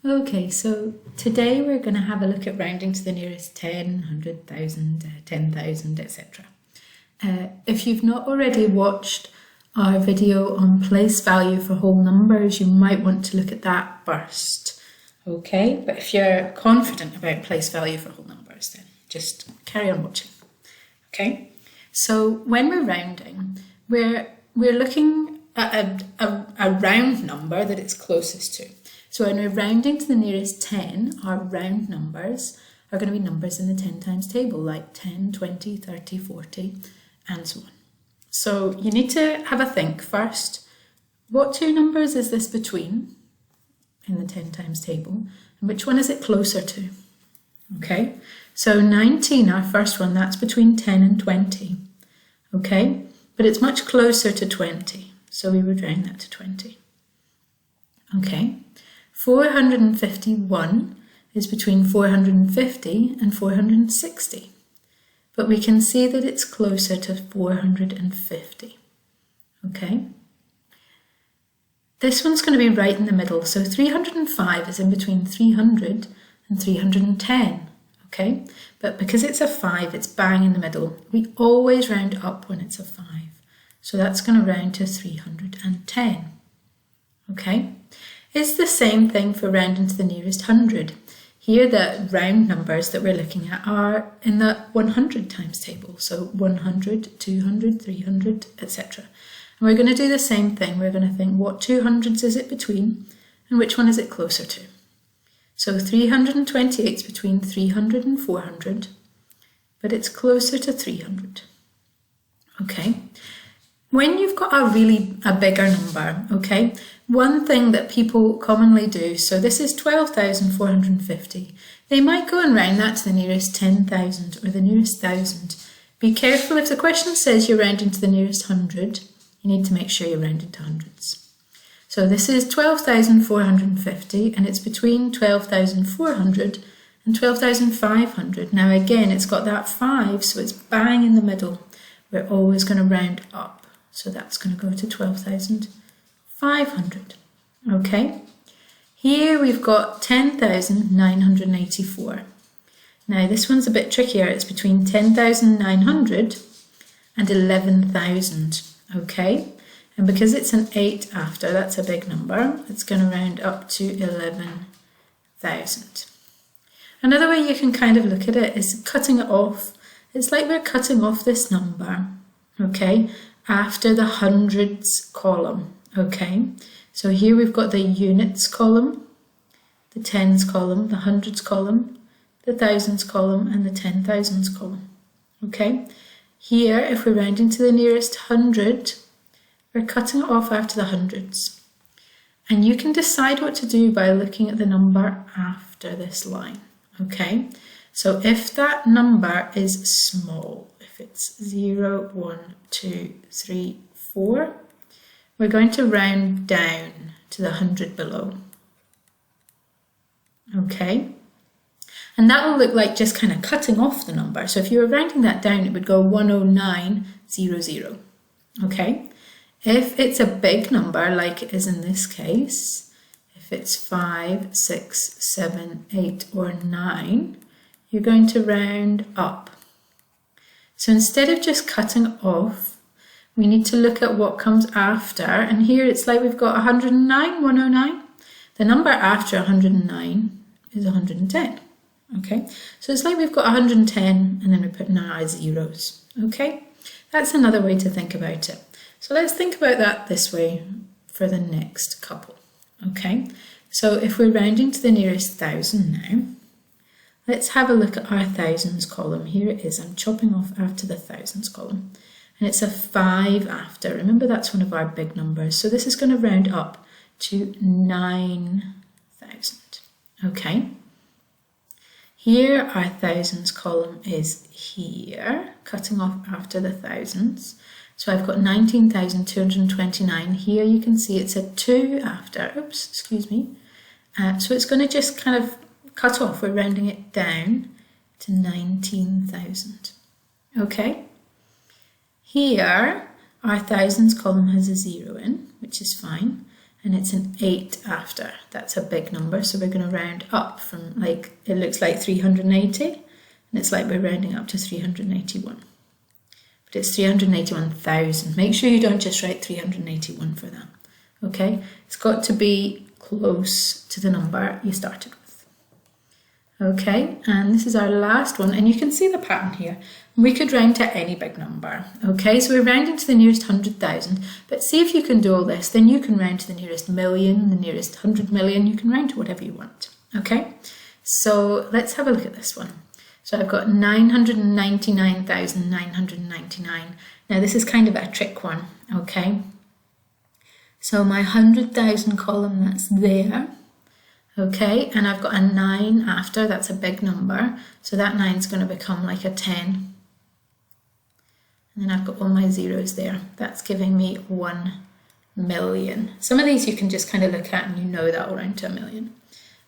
Okay, so today we're going to have a look at rounding to the nearest 10, 100,000, 10,000, etc. If you've not already watched our video on place value for whole numbers, you might want to look at that first. Okay, but if you're confident about place value for whole numbers, then just carry on watching. Okay, so when we're rounding, we're looking at a round number that it's closest to. So when we're rounding to the nearest 10, our round numbers are going to be numbers in the 10 times table, like 10, 20, 30, 40, and so on. So you need to have a think first. What two numbers is this between in the 10 times table? And which one is it closer to? Okay, so 19, our first one, that's between 10 and 20. Okay, but it's much closer to 20, so we would round that to 20. Okay. 451 is between 450 and 460, but we can see that it's closer to 450, okay? This one's going to be right in the middle, so 305 is in between 300 and 310, okay? But because it's a 5, it's bang in the middle. We always round up when it's a 5, so that's going to round to 310, okay? It's the same thing for rounding to the nearest 100. Here the round numbers that we're looking at are in the 100 times table. So 100, 200, 300, etc. And we're going to do the same thing. We're going to think what two hundreds is it between and which one is it closer to. So 328 is between 300 and 400, but it's closer to 300. Okay. When you've got a bigger number, okay, one thing that people commonly do, so this is 12,450, they might go and round that to the nearest 10,000 or the nearest 1,000. Be careful, if the question says you're rounding to the nearest 100, you need to make sure you're rounding to hundreds. So this is 12,450 and it's between 12,400 and 12,500. Now again, it's got that 5, so it's bang in the middle. We're always going to round up. So that's going to go to 12,500. Okay. Here we've got 10,984. Now this one's a bit trickier. It's between 10,900 and 11,000. Okay. And because it's an 8 after, that's a big number. It's going to round up to 11,000. Another way you can kind of look at it is cutting it off. It's like we're cutting off this number. Okay. After the hundreds column, okay? So here we've got the units column, the tens column, the hundreds column, the thousands column, and the 10,000s column, okay? Here, if we're rounding to the nearest 100, we're cutting it off after the hundreds. And you can decide what to do by looking at the number after this line, okay? So if that number is small, if it's 0, 1, 2, 3, 4, we're going to round down to the 100 below. Okay? And that will look like just kind of cutting off the number. So if you were rounding that down, it would go 10900. Okay? If it's a big number, like it is in this case, if it's 5, 6, 7, 8, or 9, you're going to round up. So instead of just cutting it off, we need to look at what comes after. And here it's like we've got 109, 109. The number after 109 is 110. Okay, so it's like we've got 110 and then we're putting our zeros. Okay, that's another way to think about it. So let's think about that this way for the next couple. Okay, so if we're rounding to the nearest 1,000 now, let's have a look at our thousands column. Here it is. I'm chopping off after the thousands column. And it's a 5 after. Remember, that's one of our big numbers. So this is going to round up to 9,000. Okay. Here, our thousands column is here, cutting off after the thousands. So I've got 19,229. Here you can see it's a 2 after. Oops, excuse me. So it's going to just kind of cut off. We're rounding it down to 19,000. Okay. Here, our thousands column has a 0 in, which is fine. and it's an 8 after. That's a big number, so we're going to round up from, like, it looks like 380, and it's like we're rounding up to 381. But it's 381,000. Make sure you don't just write 381 for that, okay? It's got to be close to the number you started with. Okay, and this is our last one, and you can see the pattern here. We could round to any big number, okay? So we're rounding to the nearest 100,000, but see if you can do all this, then you can round to the nearest million, the nearest 100 million, you can round to whatever you want, okay? So let's have a look at this one. So I've got 999,999. Now this is kind of a trick one, okay? So my 100,000 column, that's there. Okay, and I've got a 9 after, that's a big number, so that 9 is going to become like a 10. And then I've got all my zeros there. That's giving me 1 million. Some of these you can just kind of look at and you know that will round to a million.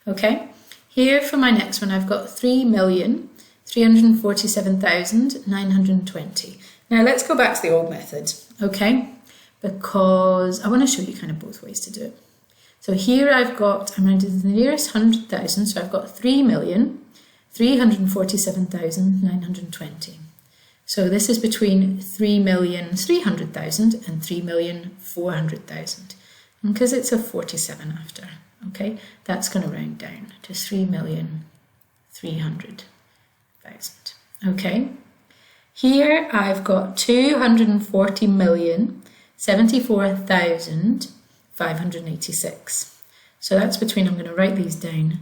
Okay, here for my next one I've got 3,347,920. Now let's go back to the old method, okay, because I want to show you kind of both ways to do it. So here I'm rounded to the nearest 100,000, so I've got 3,347,920. So this is between 3,300,000 and 3,400,000. And because it's a 47 after, okay, that's going to round down to 3,300,000. Okay, here I've got 240,074,586. So that's between, I'm going to write these down,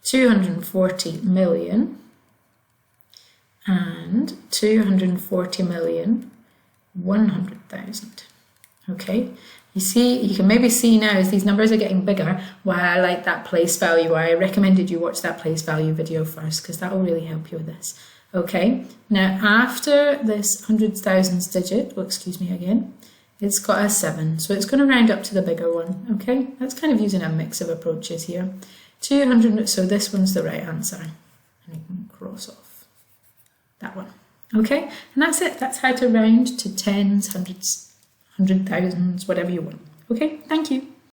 240 million and 240,100,000. Okay, you see, you can maybe see now as these numbers are getting bigger why I like that place value, why I recommended you watch that place value video first, because that will really help you with this. Okay, now after this hundreds, thousands digit, oh excuse me again, it's got a 7, so it's going to round up to the bigger one, okay? That's kind of using a mix of approaches here. 200, so this one's the right answer. And you can cross off that one, okay? And that's it. That's how to round to tens, hundreds, 100,000s, whatever you want. Okay, thank you.